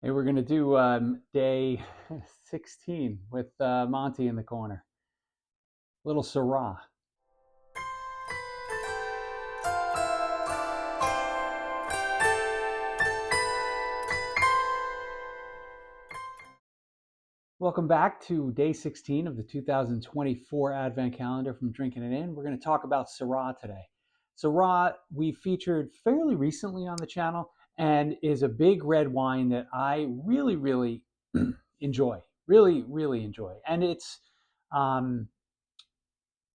Hey, we're going to do day 16 with Monty in the corner. Little Syrah. Welcome back to day 16 of the 2024 Advent calendar from Drinking It In. We're going to talk about Syrah today. Syrah we featured fairly recently on the channel and is a big red wine that I really enjoy. Really enjoy. And um,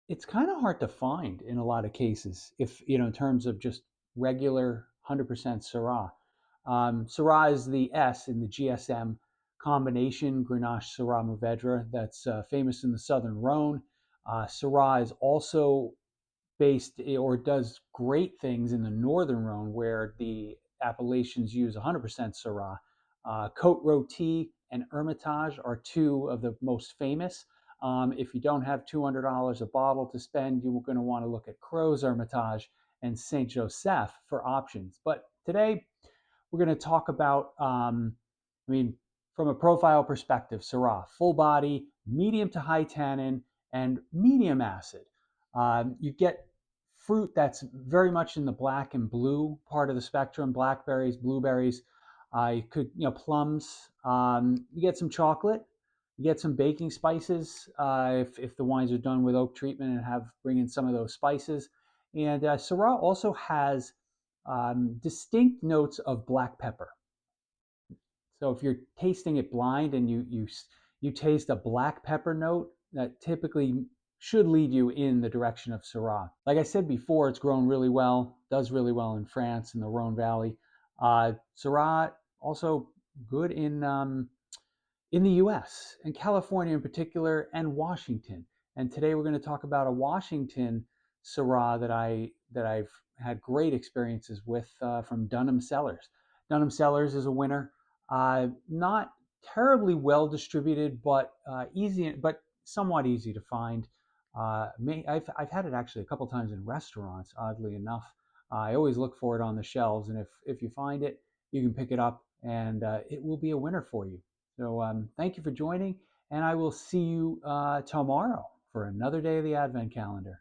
it's kind of hard to find in a lot of cases, if in terms of just regular 100% Syrah. Syrah is the S in the GSM combination Grenache Syrah Mourvedre that's famous in the Southern Rhone. Syrah is also based or does great things in the Northern Rhone, where the appellations use 100% Syrah. Côte Rôtie and Hermitage are two of the most famous. If you don't have $200 a bottle to spend, you're going to want to look at Crow's Hermitage and Saint Joseph for options. But today, we're going to talk about, from a profile perspective, Syrah, full body, medium to high tannin, and medium acid. You get fruit that's very much in the black and blue part of the spectrum, blackberries, blueberries, you could, plums. You get some chocolate, you get some baking spices if the wines are done with oak treatment and bring in some of those spices. And Syrah also has distinct notes of black pepper. So if you're tasting it blind and you taste a black pepper note, that typically should lead you in the direction of Syrah. Like I said before, it's grown really well, does really well in France in the Rhone Valley. Syrah also good in the U.S. and California in particular, and Washington. And today we're going to talk about a Washington Syrah that I've had great experiences with from Dunham Cellars. Dunham Cellars is a winner. Not terribly well distributed, but easy, but somewhat easy to find. I've had it actually a couple times in restaurants, oddly enough. I always look for it on the shelves, and if you find it, you can pick it up, and it will be a winner for you. So thank you for joining, and I will see you tomorrow for another day of the Advent calendar.